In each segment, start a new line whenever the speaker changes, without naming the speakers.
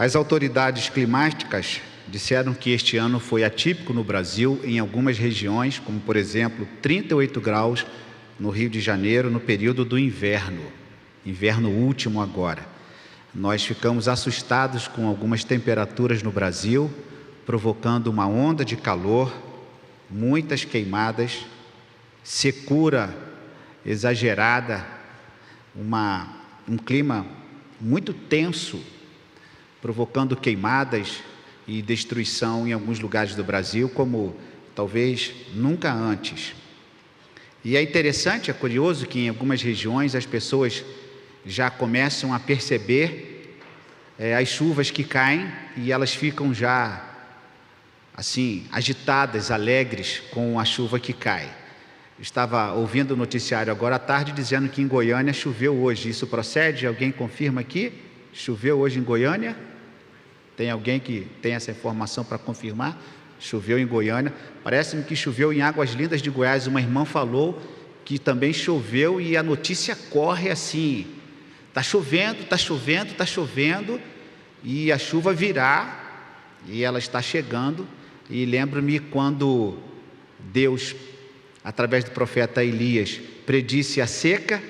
As autoridades climáticas disseram que este ano foi atípico no Brasil em algumas regiões, como por exemplo 38 graus no Rio de Janeiro no período do inverno último agora. Nós ficamos assustados com algumas temperaturas no Brasil, provocando uma onda de calor, muitas queimadas, secura exagerada, um clima muito tenso, provocando queimadas e destruição em alguns lugares do Brasil, como talvez nunca antes. E é interessante, é curioso que em algumas regiões as pessoas já começam a perceber as chuvas que caem e elas ficam já assim, agitadas, alegres com a chuva que cai. Estava ouvindo o noticiário agora à tarde dizendo que em Goiânia choveu hoje. Isso procede? Alguém confirma aqui? Choveu hoje em Goiânia? Tem alguém que tem essa informação para confirmar? Choveu em Goiânia. Parece-me que choveu em Águas Lindas de Goiás. Uma irmã falou que também choveu e a notícia corre assim. Está chovendo, está chovendo, está chovendo e a chuva virá e ela está chegando. E lembro-me quando Deus, através do profeta Elias, predisse a seca,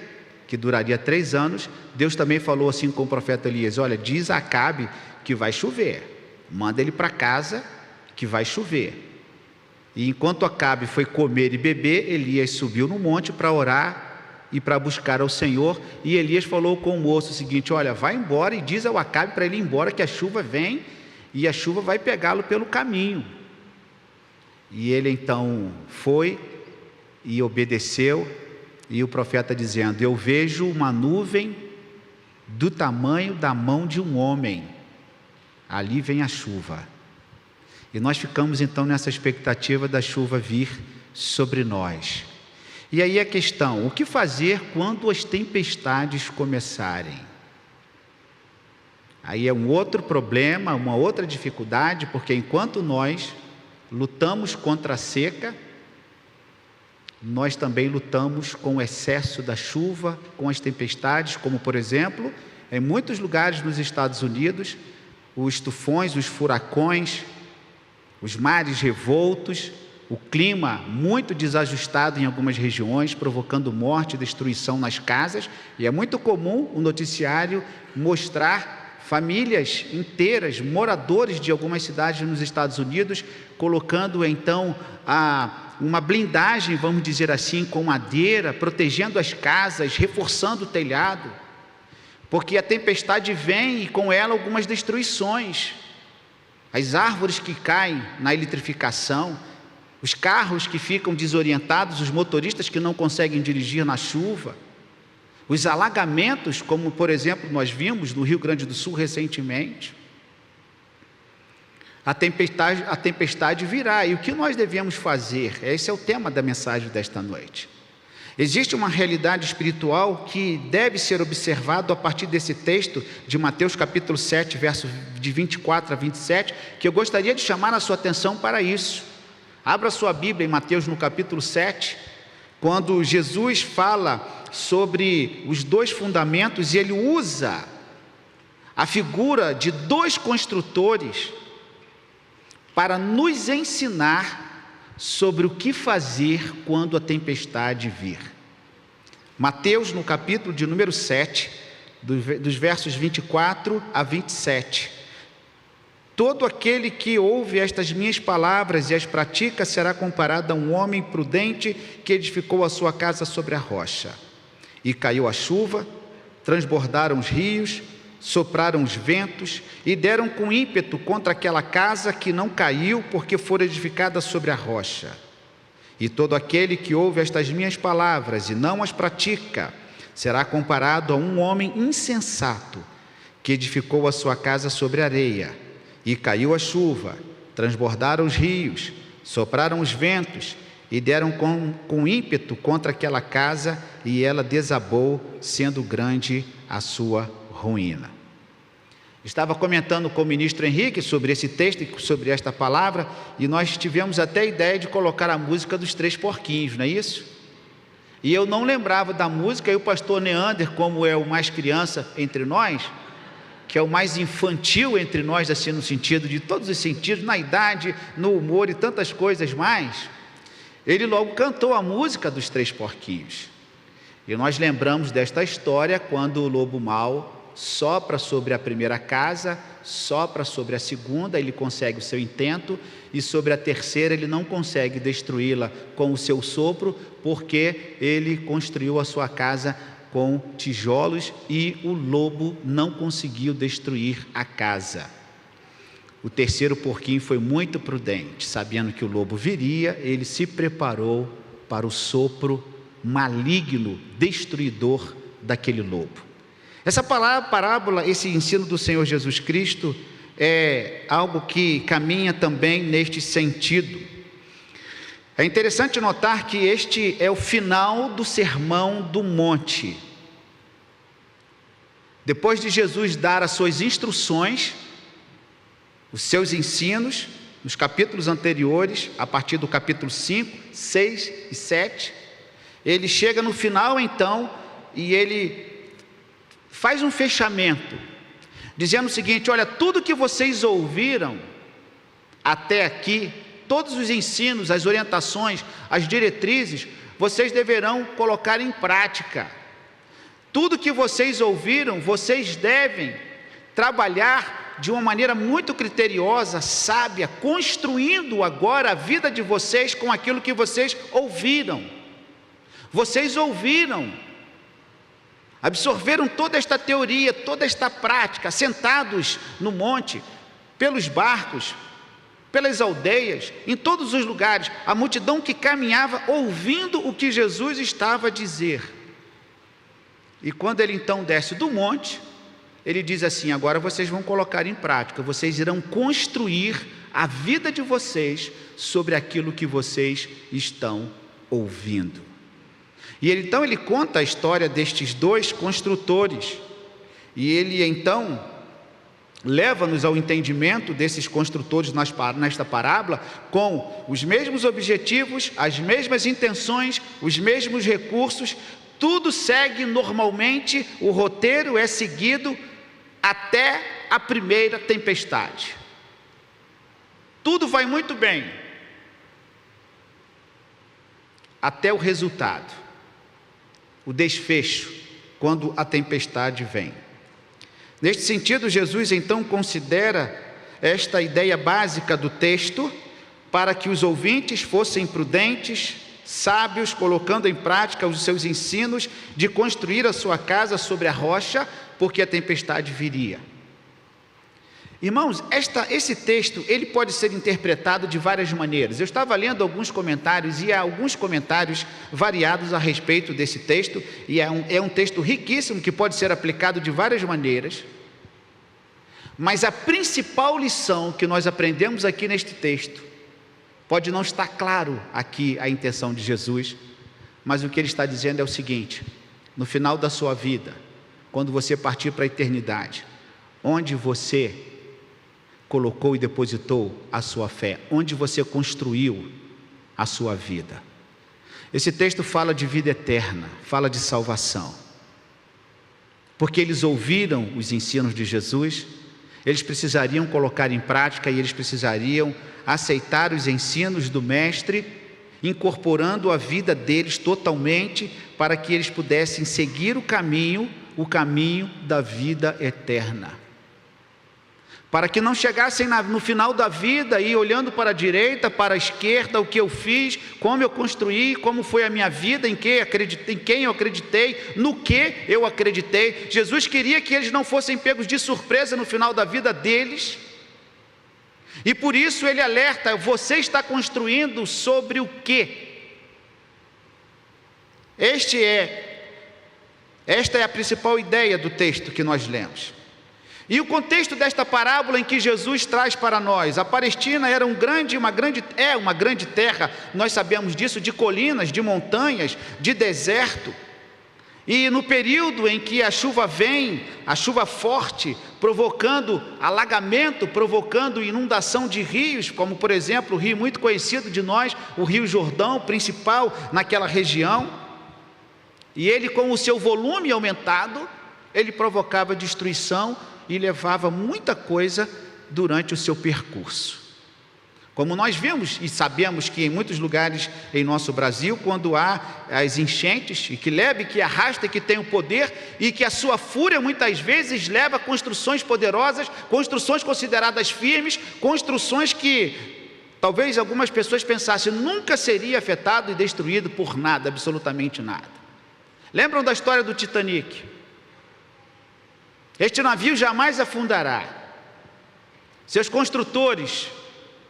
que duraria 3 anos, Deus também falou assim com o profeta Elias: olha, diz a Acabe que vai chover, manda ele para casa que vai chover. E enquanto Acabe foi comer e beber, Elias subiu no monte para orar e para buscar ao Senhor, e Elias falou com o moço o seguinte: olha, vai embora e diz ao Acabe para ele ir embora, que a chuva vem e a chuva vai pegá-lo pelo caminho. E ele então foi e obedeceu, e o profeta dizendo: eu vejo uma nuvem do tamanho da mão de um homem, ali vem a chuva. E nós ficamos então nessa expectativa da chuva vir sobre nós. E aí a questão: o que fazer quando as tempestades começarem? Aí é um outro problema, uma outra dificuldade, porque enquanto nós lutamos contra a seca, nós também lutamos com o excesso da chuva, com as tempestades, como por exemplo, em muitos lugares nos Estados Unidos, os tufões, os furacões, os mares revoltos, o clima muito desajustado em algumas regiões, provocando morte e destruição nas casas. E é muito comum o noticiário mostrar famílias inteiras, moradores de algumas cidades nos Estados Unidos, colocando então uma blindagem, vamos dizer assim, com madeira, protegendo as casas, reforçando o telhado, porque a tempestade vem e com ela algumas destruições, as árvores que caem na eletrificação, os carros que ficam desorientados, os motoristas que não conseguem dirigir na chuva, os alagamentos, como por exemplo nós vimos no Rio Grande do Sul recentemente. A tempestade virá, e o que nós devemos fazer? Esse é o tema da mensagem desta noite. Existe uma realidade espiritual que deve ser observado a partir desse texto de Mateus capítulo 7, versos de 24 a 27, que eu gostaria de chamar a sua atenção para isso. Abra sua Bíblia em Mateus no capítulo 7, quando Jesus fala sobre os 2 fundamentos, e ele usa a figura de 2 construtores para nos ensinar sobre o que fazer quando a tempestade vir. Mateus, no capítulo de número 7, dos versos 24 a 27. Todo aquele que ouve estas minhas palavras e as pratica será comparado a um homem prudente que edificou a sua casa sobre a rocha. E caiu a chuva, transbordaram os rios, sopraram os ventos e deram com ímpeto contra aquela casa, que não caiu porque fora edificada sobre a rocha. E todo aquele que ouve estas minhas palavras e não as pratica será comparado a um homem insensato que edificou a sua casa sobre areia. E caiu a chuva, transbordaram os rios, sopraram os ventos e deram com ímpeto contra aquela casa, e ela desabou, sendo grande a sua ruína. Estava comentando com o ministro Henrique sobre esse texto e sobre esta palavra, e nós tivemos até a ideia de colocar a música dos 3 porquinhos, não é isso? E eu não lembrava da música, e o pastor Neander, como é o mais criança entre nós, que é o mais infantil entre nós, assim, no sentido de todos os sentidos, na idade, no humor e tantas coisas mais, ele logo cantou a música dos 3 porquinhos. E nós lembramos desta história quando o lobo mau sopra sobre a primeira casa, sopra sobre a segunda, ele consegue o seu intento, e sobre a terceira ele não consegue destruí-la com o seu sopro, porque ele construiu a sua casa com tijolos e o lobo não conseguiu destruir a casa. O terceiro porquinho foi muito prudente, sabendo que o lobo viria, ele se preparou para o sopro maligno, destruidor daquele lobo. Essa parábola, esse ensino do Senhor Jesus Cristo é algo que caminha também neste sentido. É interessante notar que este é o final do Sermão do Monte. Depois de Jesus dar as suas instruções, os seus ensinos, nos capítulos anteriores, a partir do capítulo 5, 6 e 7, ele chega no final então, e ele faz um fechamento, dizendo o seguinte: olha, tudo que vocês ouviram até aqui, todos os ensinos, as orientações, as diretrizes, vocês deverão colocar em prática. Tudo que vocês ouviram, vocês devem trabalhar de uma maneira muito criteriosa, sábia, construindo agora a vida de vocês com aquilo que vocês ouviram. Vocês ouviram, absorveram toda esta teoria, toda esta prática, sentados no monte, pelos barcos, pelas aldeias, em todos os lugares, a multidão que caminhava ouvindo o que Jesus estava a dizer. E quando ele então desce do monte, ele diz assim: agora vocês vão colocar em prática, vocês irão construir a vida de vocês sobre aquilo que vocês estão ouvindo. E então ele conta a história destes 2 construtores, e ele então leva-nos ao entendimento desses construtores nesta parábola, com os mesmos objetivos, as mesmas intenções, os mesmos recursos, tudo segue normalmente, o roteiro é seguido até a primeira tempestade. Tudo vai muito bem, até o resultado, o desfecho, quando a tempestade vem. Neste sentido, Jesus então considera esta ideia básica do texto, para que os ouvintes fossem prudentes, sábios, colocando em prática os seus ensinos de construir a sua casa sobre a rocha, porque a tempestade viria. Irmãos, esse texto, ele pode ser interpretado de várias maneiras. Eu estava lendo alguns comentários, e há alguns comentários variados a respeito desse texto, e é um texto riquíssimo, que pode ser aplicado de várias maneiras, mas a principal lição que nós aprendemos aqui neste texto, pode não estar claro aqui a intenção de Jesus, mas o que ele está dizendo é o seguinte: no final da sua vida, quando você partir para a eternidade, onde você colocou e depositou a sua fé, onde você construiu a sua vida. Esse texto fala de vida eterna, fala de salvação, porque eles ouviram os ensinos de Jesus, eles precisariam colocar em prática, e eles precisariam aceitar os ensinos do Mestre, incorporando a vida deles totalmente, para que eles pudessem seguir o caminho da vida eterna. Para que não chegassem no final da vida e olhando para a direita, para a esquerda, o que eu fiz, como eu construí, como foi a minha vida, em quem eu acreditei, no que eu acreditei. Jesus queria que eles não fossem pegos de surpresa no final da vida deles, e por isso ele alerta: você está construindo sobre o quê? Esta é a principal ideia do texto que nós lemos. E o contexto desta parábola em que Jesus traz para nós: a Palestina era uma grande terra, nós sabemos disso, de colinas, de montanhas, de deserto. E no período em que a chuva vem, a chuva forte, provocando alagamento, provocando inundação de rios, como por exemplo o rio muito conhecido de nós, o Rio Jordão, principal naquela região, e ele, com o seu volume aumentado, ele provocava destruição e levava muita coisa durante o seu percurso. Como nós vemos e sabemos que em muitos lugares em nosso Brasil, quando há as enchentes, e que leva, e que arrasta, e que tem o poder, e que a sua fúria muitas vezes leva a construções poderosas, construções consideradas firmes, construções que talvez algumas pessoas pensassem nunca seria afetado e destruído por nada, absolutamente nada. Lembram da história do Titanic? Este navio jamais afundará. Seus construtores,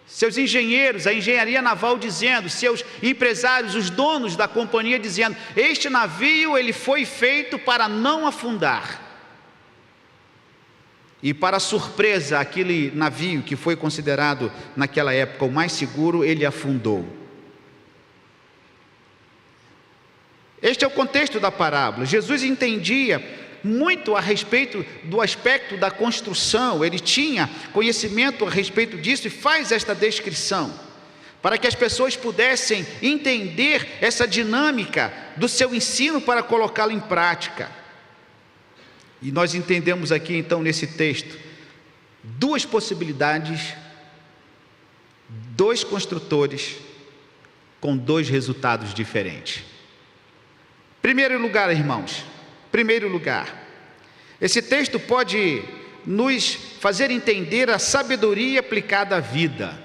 seus engenheiros, a engenharia naval dizendo, seus empresários, os donos da companhia dizendo, este navio ele foi feito para não afundar. E para surpresa, aquele navio que foi considerado naquela época o mais seguro, ele afundou. Este é o contexto da parábola. Jesus entendia muito a respeito do aspecto da construção, ele tinha conhecimento a respeito disso e faz esta descrição, para que as pessoas pudessem entender essa dinâmica do seu ensino para colocá-lo em prática. E nós entendemos aqui então nesse texto, duas possibilidades, dois construtores com dois resultados diferentes. Primeiro lugar, irmãos, primeiro lugar, esse texto pode nos fazer entender a sabedoria aplicada à vida.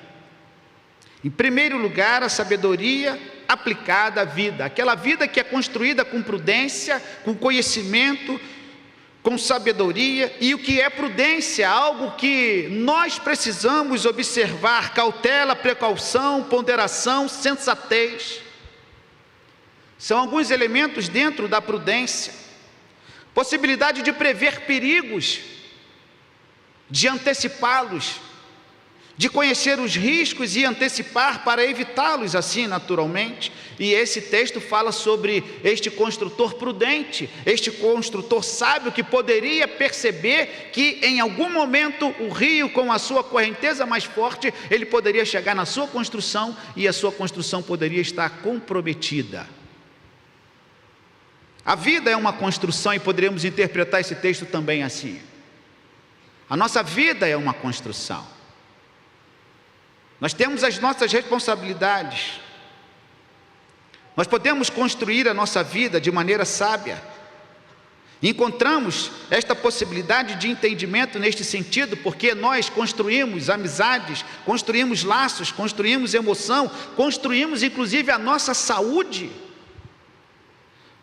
Em primeiro lugar, a sabedoria aplicada à vida, aquela vida que é construída com prudência, com conhecimento, com sabedoria. E o que é prudência? Algo que nós precisamos observar: cautela, precaução, ponderação, sensatez. São alguns elementos dentro da prudência. Possibilidade de prever perigos, de antecipá-los, de conhecer os riscos e antecipar para evitá-los assim naturalmente. E esse texto fala sobre este construtor prudente, este construtor sábio que poderia perceber que em algum momento o rio, com a sua correnteza mais forte, ele poderia chegar na sua construção e a sua construção poderia estar comprometida. A vida é uma construção e poderíamos interpretar esse texto também assim. A nossa vida é uma construção. Nós temos as nossas responsabilidades. Nós podemos construir a nossa vida de maneira sábia. Encontramos esta possibilidade de entendimento neste sentido, porque nós construímos amizades, construímos laços, construímos emoção, construímos inclusive a nossa saúde.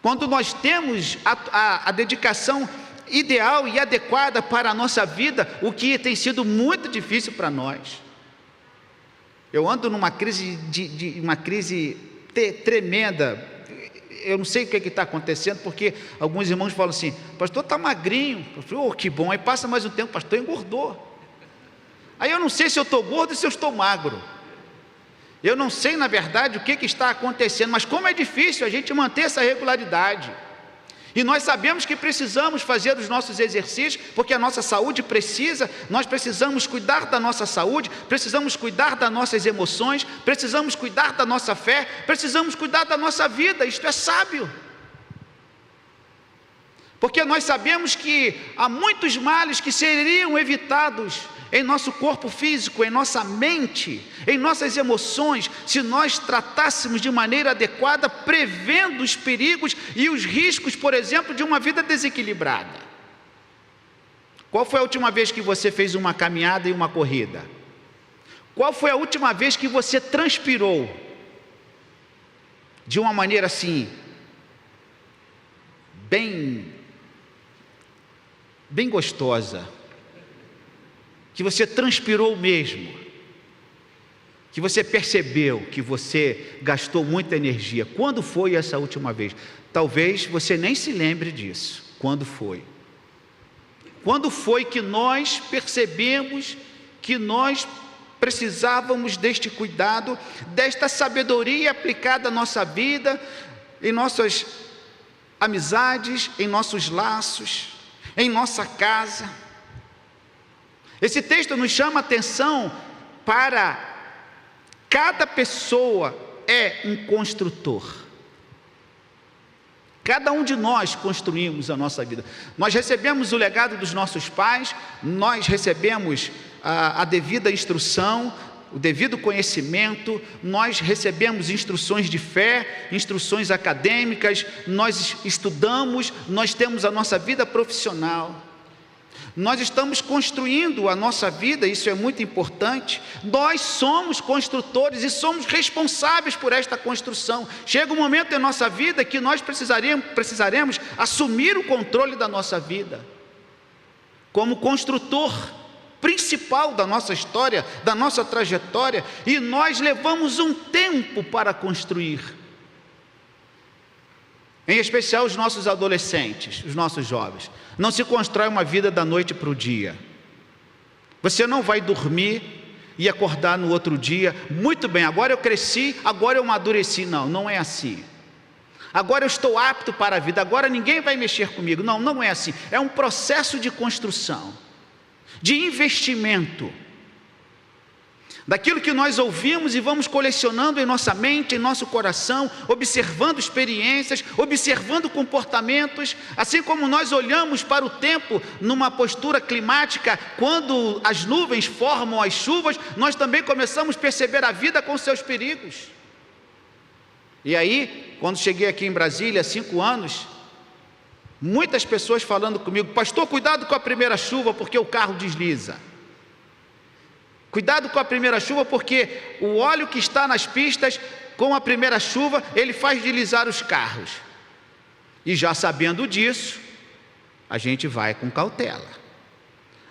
Quando nós temos a dedicação ideal e adequada para a nossa vida, o que tem sido muito difícil para nós. Eu ando numa crise, uma crise tremenda. Eu não sei o que está acontecendo, porque alguns irmãos falam assim: pastor, está magrinho. Eu falo, oh, que bom. Aí passa mais um tempo, pastor, engordou. Aí eu não sei se eu estou gordo ou se eu estou magro. Eu não sei, na verdade, o que está acontecendo, mas como é difícil a gente manter essa regularidade. E nós sabemos que precisamos fazer os nossos exercícios, porque a nossa saúde precisa, nós precisamos cuidar da nossa saúde, precisamos cuidar das nossas emoções, precisamos cuidar da nossa fé, precisamos cuidar da nossa vida. Isto é sábio. Porque nós sabemos que há muitos males que seriam evitados em nosso corpo físico, em nossa mente, em nossas emoções, se nós tratássemos de maneira adequada, prevendo os perigos e os riscos, por exemplo, de uma vida desequilibrada. Qual foi a última vez que você fez uma caminhada e uma corrida? Qual foi a última vez que você transpirou de uma maneira assim, bem gostosa? Que você transpirou mesmo, que você percebeu que você gastou muita energia. Quando foi essa última vez? Talvez você nem se lembre disso. Quando foi? Quando foi que nós percebemos que nós precisávamos deste cuidado, desta sabedoria aplicada à nossa vida, em nossas amizades, em nossos laços, em nossa casa? Esse texto nos chama a atenção para cada pessoa é um construtor. Cada um de nós construímos a nossa vida. Nós recebemos o legado dos nossos pais, nós recebemos a devida instrução, o devido conhecimento, nós recebemos instruções de fé, instruções acadêmicas, nós estudamos, nós temos a nossa vida profissional. Nós estamos construindo a nossa vida, isso é muito importante. Nós somos construtores e somos responsáveis por esta construção. Chega um momento em nossa vida que nós precisaremos assumir o controle da nossa vida, como construtor principal da nossa história, da nossa trajetória, e nós levamos um tempo para construir. Em especial os nossos adolescentes, os nossos jovens. Não se constrói uma vida da noite para o dia. Você não vai dormir e acordar no outro dia, muito bem, agora eu cresci, agora eu amadureci. Não, não é assim. Agora eu estou apto para a vida, agora ninguém vai mexer comigo. Não, não é assim. É um processo de construção, de investimento. Daquilo que nós ouvimos e vamos colecionando em nossa mente, em nosso coração, observando experiências, observando comportamentos, assim como nós olhamos para o tempo numa postura climática, quando as nuvens formam as chuvas, nós também começamos a perceber a vida com seus perigos. E aí, quando cheguei aqui em Brasília, há 5 anos, muitas pessoas falando comigo: pastor, cuidado com a primeira chuva, porque o carro desliza. Cuidado com a primeira chuva, porque o óleo que está nas pistas, com a primeira chuva, ele faz deslizar os carros. E já sabendo disso, a gente vai com cautela,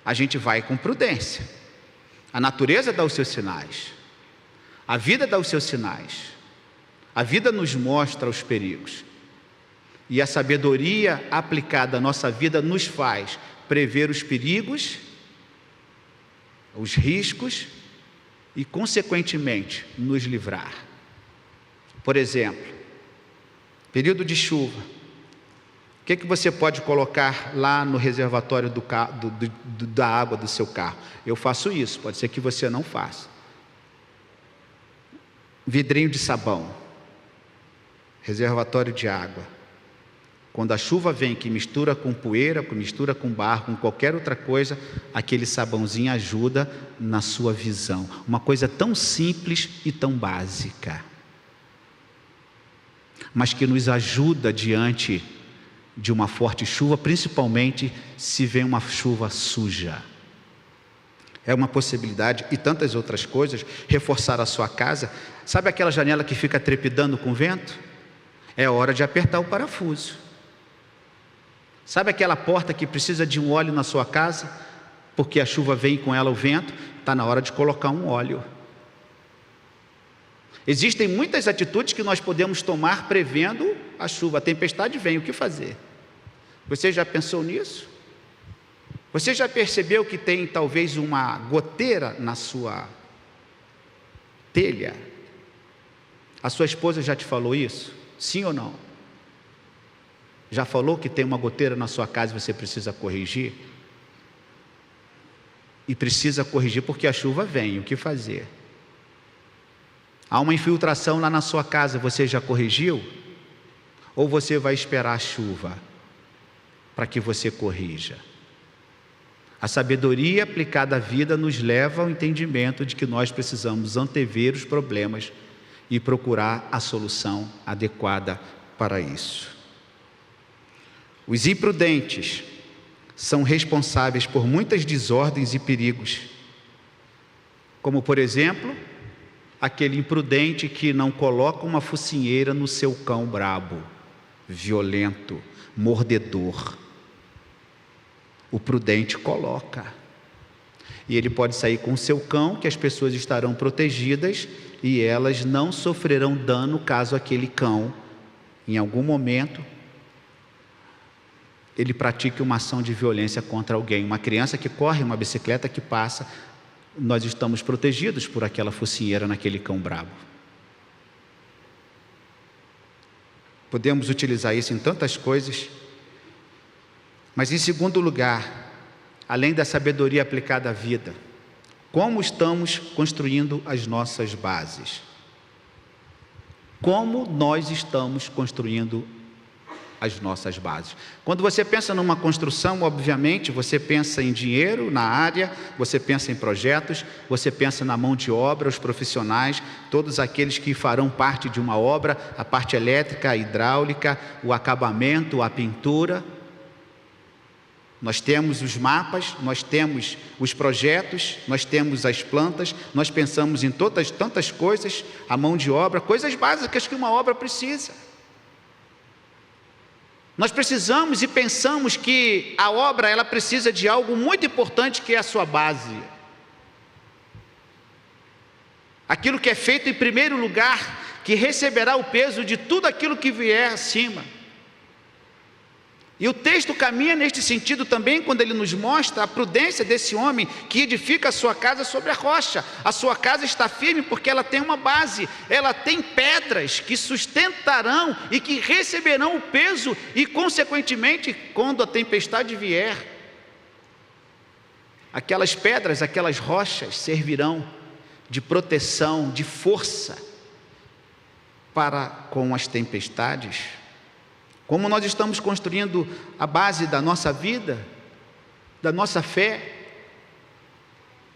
a gente vai com prudência. A natureza dá os seus sinais, a vida dá os seus sinais, a vida nos mostra os perigos. E a sabedoria aplicada à nossa vida nos faz prever os perigos, os riscos e, consequentemente, nos livrar. Por exemplo, período de chuva. O que você pode colocar lá no reservatório da água do seu carro? Eu faço isso, pode ser que você não faça. Vidrinho de sabão, reservatório de água. Quando a chuva vem, que mistura com poeira, que mistura com barro, com qualquer outra coisa, aquele sabãozinho ajuda na sua visão. Uma coisa tão simples e tão básica, mas que nos ajuda diante de uma forte chuva, principalmente se vem uma chuva suja. É uma possibilidade, e tantas outras coisas. Reforçar a sua casa. Sabe aquela janela que fica trepidando com o vento? É hora de apertar o parafuso. Sabe aquela porta que precisa de um óleo na sua casa, porque a chuva vem com ela o vento? Está na hora de colocar um óleo. Existem muitas atitudes que nós podemos tomar prevendo a chuva. A tempestade vem, o que fazer? Você já pensou nisso? Você já percebeu que tem talvez uma goteira na sua telha? A sua esposa já te falou isso? Sim ou não? Já falou que tem uma goteira na sua casa e você precisa corrigir? E precisa corrigir porque a chuva vem, o que fazer? Há uma infiltração lá na sua casa, você já corrigiu? Ou você vai esperar a chuva para que você corrija? A sabedoria aplicada à vida nos leva ao entendimento de que nós precisamos antever os problemas e procurar a solução adequada para isso. Os imprudentes são responsáveis por muitas desordens e perigos, como, por exemplo, aquele imprudente que não coloca uma focinheira no seu cão brabo, violento, mordedor. O prudente coloca, e ele pode sair com o seu cão, que as pessoas estarão protegidas e elas não sofrerão dano caso aquele cão, em algum momento, ele pratique uma ação de violência contra alguém. Uma criança que corre, uma bicicleta que passa, nós estamos protegidos por aquela focinheira naquele cão brabo. Podemos utilizar isso em tantas coisas, mas em segundo lugar, além da sabedoria aplicada à vida, como estamos construindo as nossas bases? Como nós estamos construindo as nossas bases. Quando você pensa numa construção, obviamente, você pensa em dinheiro na área, você pensa em projetos, você pensa na mão de obra, os profissionais, todos aqueles que farão parte de uma obra, a parte elétrica, a hidráulica, o acabamento, a pintura. Nós temos os mapas, nós temos os projetos, nós temos as plantas, nós pensamos em tantas coisas, a mão de obra, coisas básicas que uma obra precisa. Nós precisamos e pensamos que a obra ela precisa de algo muito importante, que é a sua base. Aquilo que é feito em primeiro lugar, que receberá o peso de tudo aquilo que vier acima. E o texto caminha neste sentido também, quando ele nos mostra a prudência desse homem que edifica a sua casa sobre a rocha. A sua casa está firme porque ela tem uma base, ela tem pedras que sustentarão e que receberão o peso, e consequentemente, quando a tempestade vier, aquelas pedras, aquelas rochas servirão de proteção, de força para com as tempestades. Como nós estamos construindo a base da nossa vida, da nossa fé,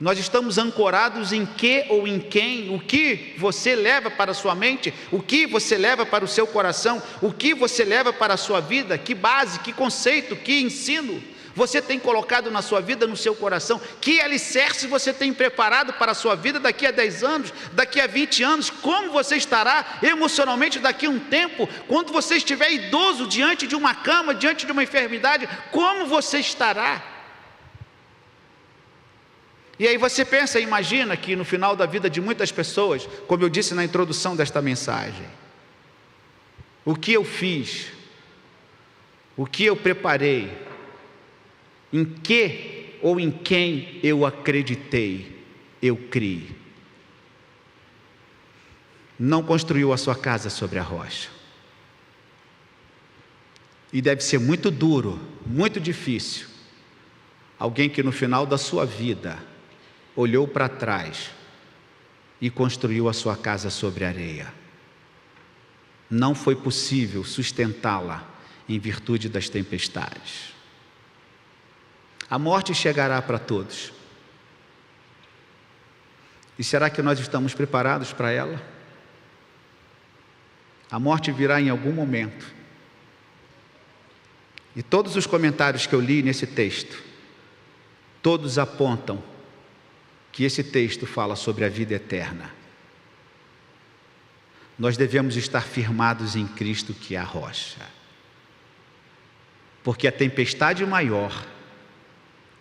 nós estamos ancorados em que ou em quem? O que você leva para a sua mente? O que você leva para o seu coração? O que você leva para a sua vida? Que base, que conceito, que ensino você tem colocado na sua vida, no seu coração? Que alicerce você tem preparado para a sua vida daqui a 10 anos, daqui a 20 anos? Como você estará emocionalmente daqui a um tempo? Quando você estiver idoso diante de uma cama, diante de uma enfermidade, como você estará? E aí você pensa, imagina que no final da vida de muitas pessoas, como eu disse na introdução desta mensagem, o que eu fiz, o que eu preparei, em que ou em quem eu acreditei, eu criei. Não construiu a sua casa sobre a rocha. E deve ser muito duro, muito difícil, alguém que no final da sua vida olhou para trás e construiu a sua casa sobre a areia. Não foi possível sustentá-la em virtude das tempestades. A morte chegará para todos. E será que nós estamos preparados para ela? A morte virá em algum momento. E todos os comentários que eu li nesse texto, todos apontam que esse texto fala sobre a vida eterna. Nós devemos estar firmados em Cristo, que é a rocha. Porque a tempestade maior,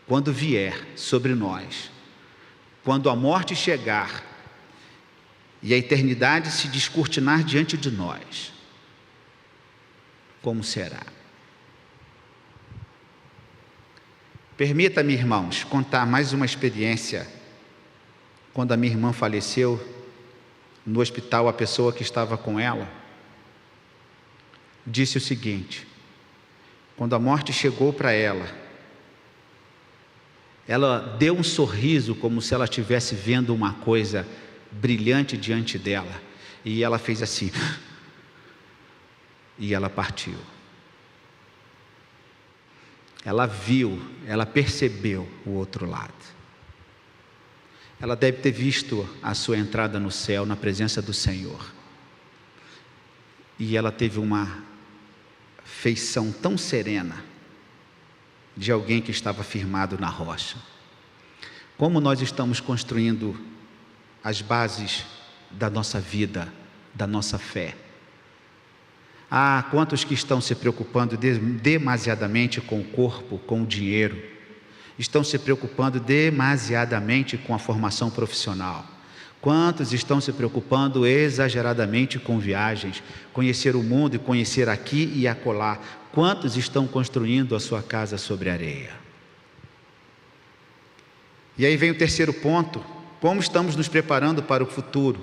quando vier sobre nós, quando a morte chegar e a eternidade se descortinar diante de nós, como será? Permita-me, irmãos, contar mais uma experiência. Quando a minha irmã faleceu, no hospital, a pessoa que estava com ela disse o seguinte: quando a morte chegou para ela deu um sorriso, como se ela estivesse vendo uma coisa brilhante diante dela, e ela fez assim, e ela partiu. Ela viu, ela percebeu o outro lado. Ela deve ter visto a sua entrada no céu, na presença do Senhor, e ela teve uma feição tão serena, de alguém que estava firmado na rocha. Como nós estamos construindo as bases da nossa vida, da nossa fé? Quantos que estão se preocupando demasiadamente com o corpo, com o dinheiro, estão se preocupando demasiadamente com a formação profissional. Quantos estão se preocupando exageradamente com viagens, conhecer o mundo e conhecer aqui e acolá? Quantos estão construindo a sua casa sobre areia? E aí vem o terceiro ponto: como estamos nos preparando para o futuro?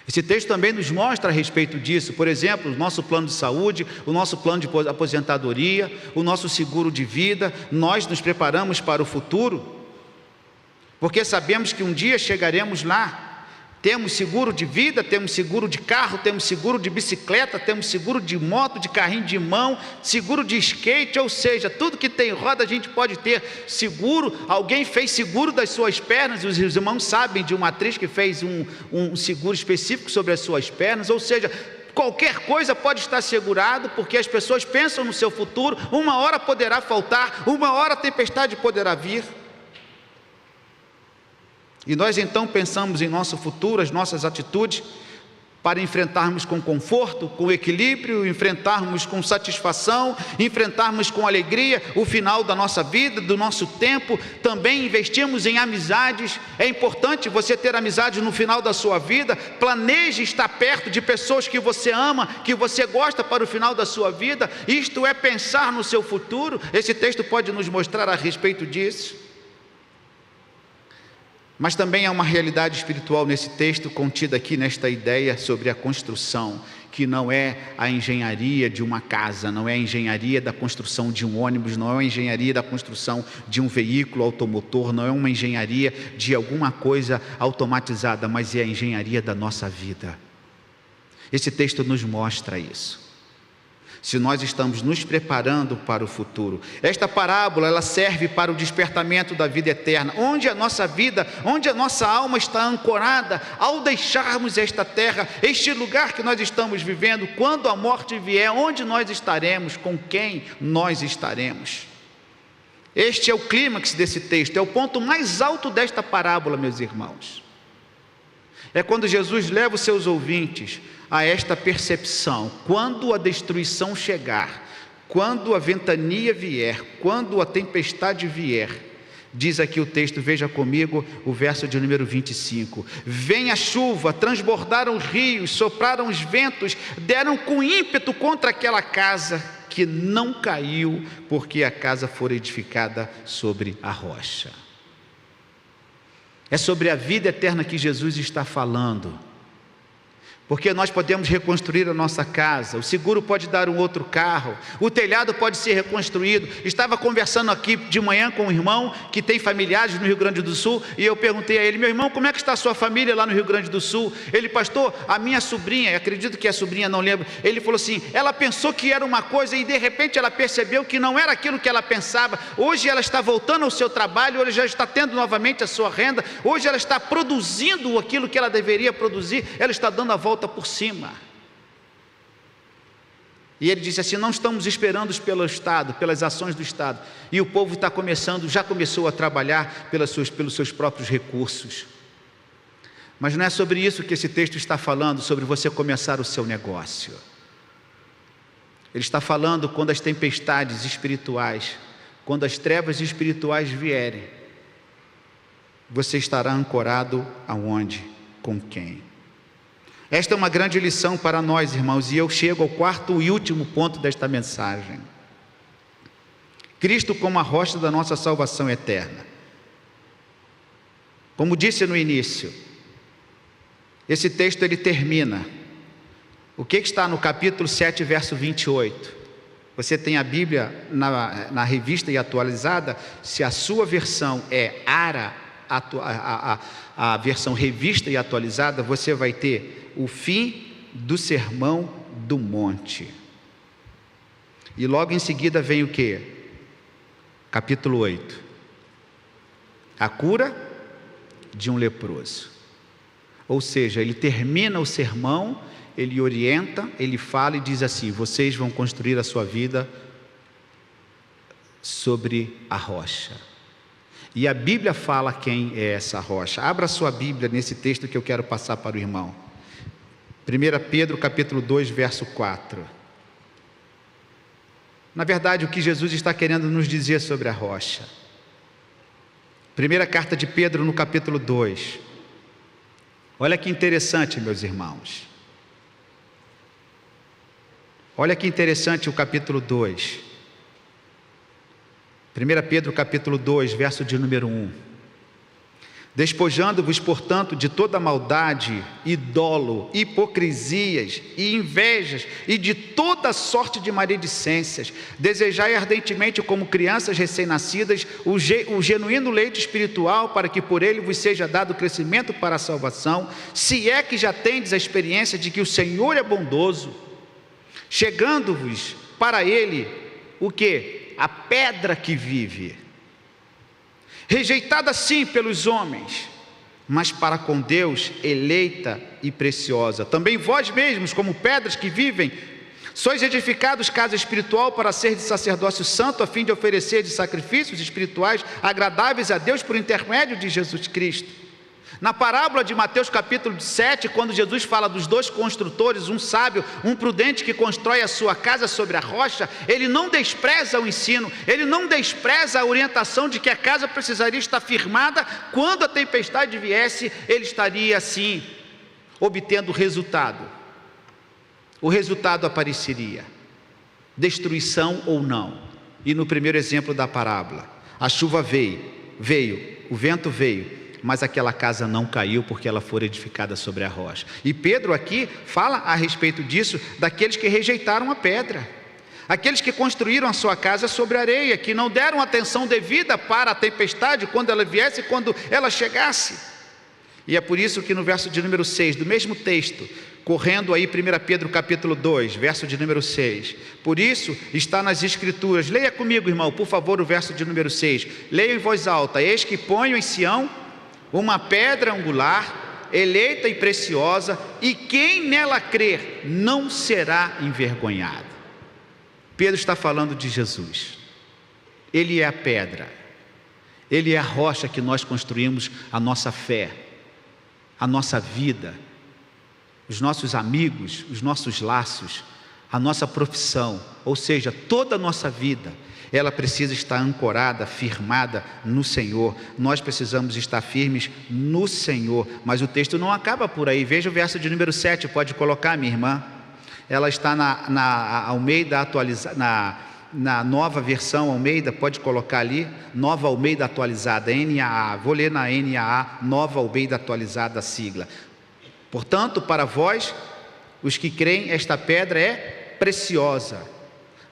Esse texto também nos mostra a respeito disso. Por exemplo, o nosso plano de saúde, o nosso plano de aposentadoria, o nosso seguro de vida. Nós nos preparamos para o futuro, porque sabemos que um dia chegaremos lá. Temos seguro de vida, temos seguro de carro, temos seguro de bicicleta, temos seguro de moto, de carrinho de mão, seguro de skate, ou seja, tudo que tem roda a gente pode ter seguro. Alguém fez seguro das suas pernas, os irmãos sabem de uma atriz que fez um seguro específico sobre as suas pernas, ou seja, qualquer coisa pode estar segurado, porque as pessoas pensam no seu futuro, uma hora poderá faltar, uma hora a tempestade poderá vir. E nós então pensamos em nosso futuro, as nossas atitudes, para enfrentarmos com conforto, com equilíbrio, enfrentarmos com satisfação, enfrentarmos com alegria o final da nossa vida, do nosso tempo. Também investimos em amizades. É importante você ter amizades no final da sua vida. Planeje estar perto de pessoas que você ama, que você gosta para o final da sua vida. Isto é pensar no seu futuro. Esse texto pode nos mostrar a respeito disso. Mas também há uma realidade espiritual nesse texto, contida aqui nesta ideia sobre a construção, que não é a engenharia de uma casa, não é a engenharia da construção de um ônibus, não é a engenharia da construção de um veículo automotor, não é uma engenharia de alguma coisa automatizada, mas é a engenharia da nossa vida. Esse texto nos mostra isso. Se nós estamos nos preparando para o futuro. Esta parábola, ela serve para o despertamento da vida eterna, onde a nossa vida, onde a nossa alma está ancorada, ao deixarmos esta terra, este lugar que nós estamos vivendo. Quando a morte vier, onde nós estaremos, com quem nós estaremos. Este é o clímax desse texto, é o ponto mais alto desta parábola, meus irmãos. É quando Jesus leva os seus ouvintes a esta percepção: quando a destruição chegar, quando a ventania vier, quando a tempestade vier, diz aqui o texto, veja comigo o verso de número 25: vem a chuva, transbordaram os rios, sopraram os ventos, deram com ímpeto contra aquela casa, que não caiu, porque a casa fora edificada sobre a rocha. É sobre a vida eterna que Jesus está falando. Porque nós podemos reconstruir a nossa casa, o seguro pode dar um outro carro, o telhado pode ser reconstruído. Estava conversando aqui de manhã com um irmão que tem familiares no Rio Grande do Sul, e eu perguntei a ele: meu irmão, como é que está a sua família lá no Rio Grande do Sul? Ele: pastor, a minha sobrinha, acredito que é a sobrinha, não lembro, ele falou assim, ela pensou que era uma coisa e de repente ela percebeu que não era aquilo que ela pensava. Hoje ela está voltando ao seu trabalho, hoje já está tendo novamente a sua renda, hoje ela está produzindo aquilo que ela deveria produzir, ela está dando a volta por cima. E ele disse assim: não estamos esperando pelo Estado, pelas ações do Estado, e o povo está começando, já começou a trabalhar pelos seus próprios recursos. Mas não é sobre isso que esse texto está falando, sobre você começar o seu negócio. Ele está falando quando as tempestades espirituais, quando as trevas espirituais vierem, você estará ancorado aonde? Com quem? Esta é uma grande lição para nós, irmãos, e eu chego ao quarto e último ponto desta mensagem. Cristo como a rocha da nossa salvação eterna. Como disse no início, esse texto ele termina. O que está no capítulo 7, verso 28? Você tem a Bíblia na revista e atualizada? Se a sua versão é a versão revista e atualizada, você vai ter o fim do sermão do monte. E logo em seguida vem o que? Capítulo 8. A cura de um leproso. Ou seja, ele termina o sermão, ele orienta, ele fala e diz assim: vocês vão construir a sua vida sobre a rocha. E a Bíblia fala quem é essa rocha. Abra sua Bíblia nesse texto que eu quero passar para o irmão. 1 Pedro capítulo 2, verso 4. Na verdade, o que Jesus está querendo nos dizer sobre a rocha. Primeira carta de Pedro no capítulo 2. Olha que interessante, meus irmãos. Olha que interessante o capítulo 2. 1 Pedro capítulo 2, verso de número 1. Despojando-vos, portanto, de toda maldade, e dolo, hipocrisias e invejas, e de toda sorte de maledicências, desejai ardentemente, como crianças recém-nascidas, o genuíno leite espiritual, para que por ele vos seja dado crescimento para a salvação, se é que já tendes a experiência de que o Senhor é bondoso, chegando-vos para ele, o quê? A pedra que vive, rejeitada sim pelos homens, mas para com Deus eleita e preciosa. Também vós mesmos, como pedras que vivem, sois edificados casa espiritual para ser de sacerdócio santo, a fim de oferecer de sacrifícios espirituais agradáveis a Deus por intermédio de Jesus Cristo. Na parábola de Mateus capítulo 7, quando Jesus fala dos dois construtores, um sábio, um prudente que constrói a sua casa sobre a rocha, ele não despreza o ensino, ele não despreza a orientação de que a casa precisaria estar firmada, quando a tempestade viesse, ele estaria assim, obtendo resultado. O resultado apareceria, destruição ou não. E no primeiro exemplo da parábola, a chuva veio, o vento veio, mas aquela casa não caiu porque ela foi edificada sobre a rocha. E Pedro aqui fala a respeito disso, daqueles que rejeitaram a pedra, aqueles que construíram a sua casa sobre a areia, que não deram atenção devida para a tempestade, quando ela viesse, quando ela chegasse. E é por isso que no verso de número 6, do mesmo texto, correndo aí 1 Pedro capítulo 2, verso de número 6, por isso está nas escrituras, leia comigo, irmão, por favor, o verso de número 6, leia em voz alta: eis que ponho em Sião uma pedra angular, eleita e preciosa, e quem nela crer não será envergonhado. Pedro está falando de Jesus. Ele é a pedra, ele é a rocha que nós construímos a nossa fé, a nossa vida, os nossos amigos, os nossos laços, a nossa profissão, ou seja, toda a nossa vida, ela precisa estar ancorada, firmada no Senhor. Nós precisamos estar firmes no Senhor, mas o texto não acaba por aí. Veja o verso de número 7, pode colocar, minha irmã. Ela está na Almeida atualizada, na nova versão Almeida, pode colocar ali, nova Almeida atualizada, NAA, vou ler na NAA, nova Almeida atualizada, a sigla. Portanto, para vós, os que creem, esta pedra é preciosa,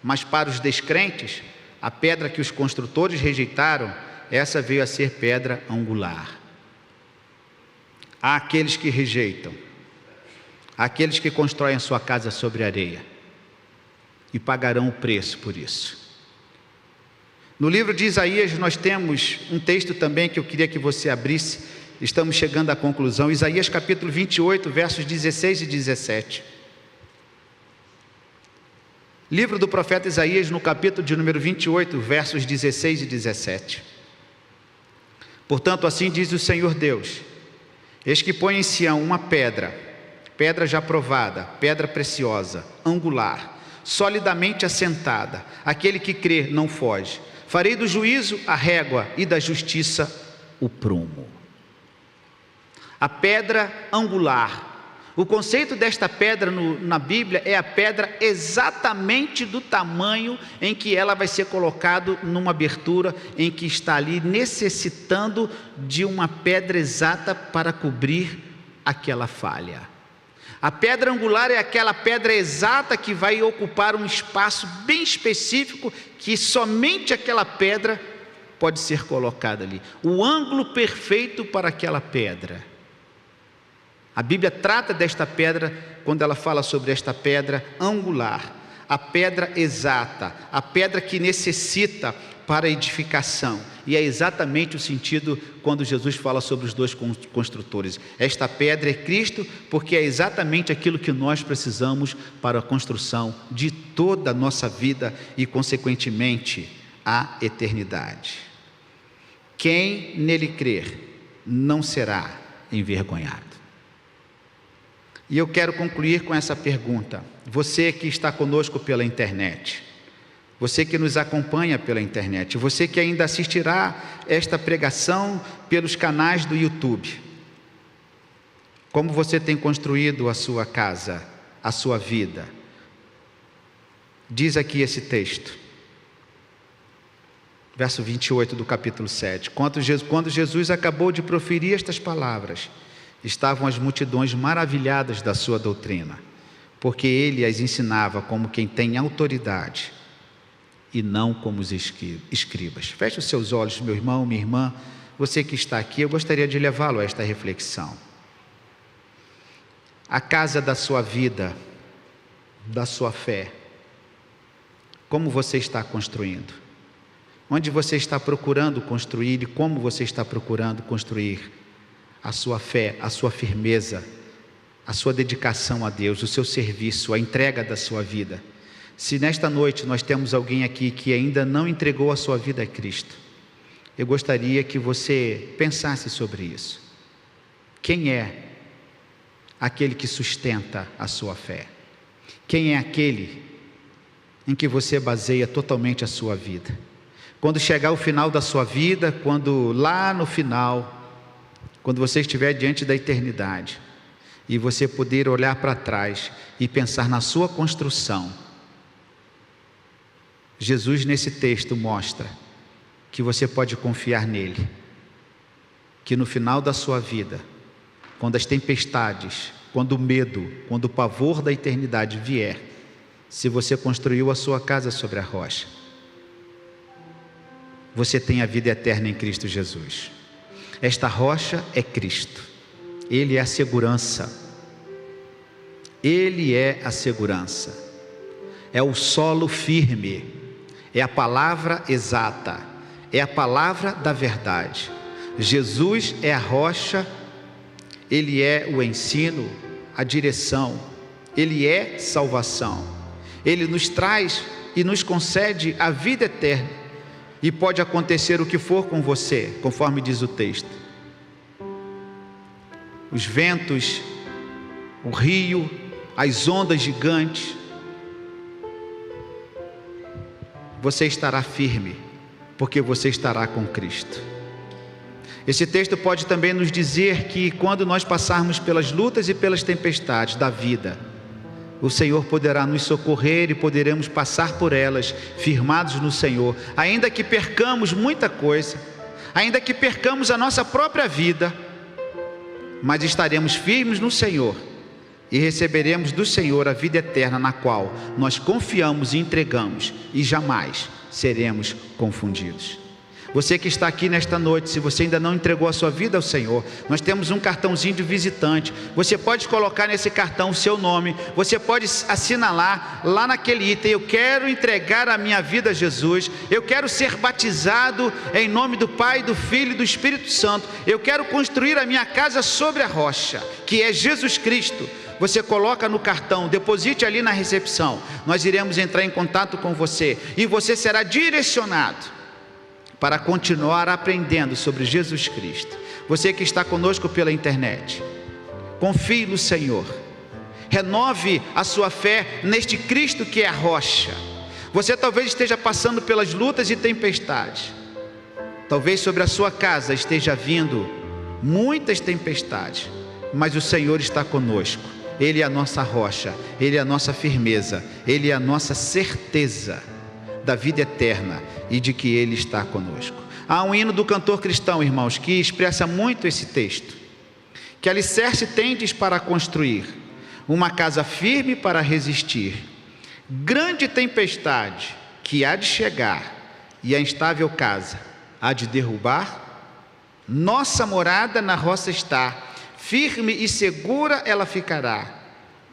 mas para os descrentes, a pedra que os construtores rejeitaram, essa veio a ser pedra angular. Há aqueles que rejeitam, há aqueles que constroem a sua casa sobre areia, e pagarão o preço por isso. No livro de Isaías nós temos um texto também que eu queria que você abrisse, estamos chegando à conclusão, Isaías capítulo 28, versos 16 e 17. Livro do profeta Isaías, no capítulo de número 28, versos 16 e 17. Portanto, assim diz o Senhor Deus: eis que põe em Sião uma pedra, pedra já provada, pedra preciosa, angular, solidamente assentada, aquele que crê não foge. Farei do juízo a régua e da justiça o prumo. A pedra angular. O conceito desta pedra na Bíblia é a pedra exatamente do tamanho em que ela vai ser colocada numa abertura, em que está ali necessitando de uma pedra exata para cobrir aquela falha. A pedra angular é aquela pedra exata que vai ocupar um espaço bem específico, que somente aquela pedra pode ser colocada ali. O ângulo perfeito para aquela pedra. A Bíblia trata desta pedra, quando ela fala sobre esta pedra angular, a pedra exata, a pedra que necessita para edificação. E é exatamente o sentido quando Jesus fala sobre os dois construtores. Esta pedra é Cristo, porque é exatamente aquilo que nós precisamos para a construção de toda a nossa vida e, consequentemente, a eternidade. Quem nele crer não será envergonhado. E eu quero concluir com essa pergunta. Você que está conosco pela internet, você que nos acompanha pela internet, você que ainda assistirá esta pregação pelos canais do YouTube, como você tem construído a sua casa, a sua vida? Diz aqui esse texto: Verso 28 do capítulo 7. Quando Jesus acabou de proferir estas palavras, estavam as multidões maravilhadas da sua doutrina, porque ele as ensinava como quem tem autoridade e não como os escribas. Feche os seus olhos, meu irmão, minha irmã, você que está aqui, eu gostaria de levá-lo a esta reflexão. A casa da sua vida, da sua fé, como você está construindo? Onde você está procurando construir e como você está procurando construir a sua fé, a sua firmeza, a sua dedicação a Deus, o seu serviço, a entrega da sua vida. Se nesta noite nós temos alguém aqui que ainda não entregou a sua vida a Cristo, eu gostaria que você pensasse sobre isso. Quem é aquele que sustenta a sua fé? Quem é aquele em que você baseia totalmente a sua vida? Quando chegar o final da sua vida, quando lá no final, quando você estiver diante da eternidade, e você poder olhar para trás e pensar na sua construção, Jesus nesse texto mostra que você pode confiar nele, que no final da sua vida, quando as tempestades, quando o medo, quando o pavor da eternidade vier, se você construiu a sua casa sobre a rocha, você tem a vida eterna em Cristo Jesus. Esta rocha é Cristo. Ele é a segurança. Ele é a segurança. É o solo firme. É a palavra exata. É a palavra da verdade. Jesus é a rocha. Ele é o ensino, a direção. Ele é salvação. Ele nos traz e nos concede a vida eterna. E pode acontecer o que for com você, conforme diz o texto. Os ventos, o rio, as ondas gigantes. Você estará firme, porque você estará com Cristo. Esse texto pode também nos dizer que quando nós passarmos pelas lutas e pelas tempestades da vida, o Senhor poderá nos socorrer e poderemos passar por elas firmados no Senhor, ainda que percamos muita coisa, ainda que percamos a nossa própria vida, mas estaremos firmes no Senhor e receberemos do Senhor a vida eterna, na qual nós confiamos e entregamos e jamais seremos confundidos. Você que está aqui nesta noite, se você ainda não entregou a sua vida ao Senhor, nós temos um cartãozinho de visitante. Você pode colocar nesse cartão o seu nome, você pode assinalar lá naquele item: eu quero entregar a minha vida a Jesus, eu quero ser batizado em nome do Pai, do Filho e do Espírito Santo, eu quero construir a minha casa sobre a rocha, que é Jesus Cristo. Você coloca no cartão, deposite ali na recepção, nós iremos entrar em contato com você e você será direcionado para continuar aprendendo sobre Jesus Cristo. Você que está conosco pela internet, confie no Senhor, renove a sua fé neste Cristo que é a rocha. Você talvez esteja passando pelas lutas e tempestades, talvez sobre a sua casa esteja vindo muitas tempestades, mas o Senhor está conosco. Ele é a nossa rocha, Ele é a nossa firmeza, Ele é a nossa certeza da vida eterna e de que Ele está conosco. Há um hino do cantor cristão, irmãos, que expressa muito esse texto: que alicerce tendes para construir, uma casa firme para resistir, grande tempestade que há de chegar, e a instável casa há de derrubar, nossa morada na roça está, firme e segura ela ficará,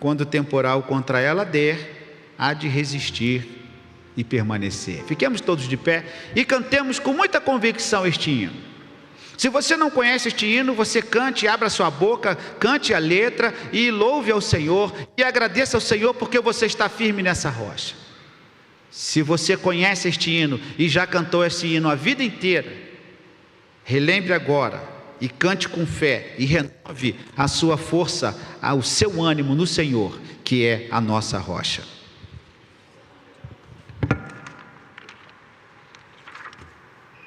quando o temporal contra ela der, há de resistir e permanecer. Fiquemos todos de pé e cantemos com muita convicção este hino. Se você não conhece este hino, você cante, abra sua boca, cante a letra e louve ao Senhor e agradeça ao Senhor porque você está firme nessa rocha. Se você conhece este hino e já cantou esse hino a vida inteira, relembre agora e cante com fé e renove a sua força, o seu ânimo no Senhor, que é a nossa rocha.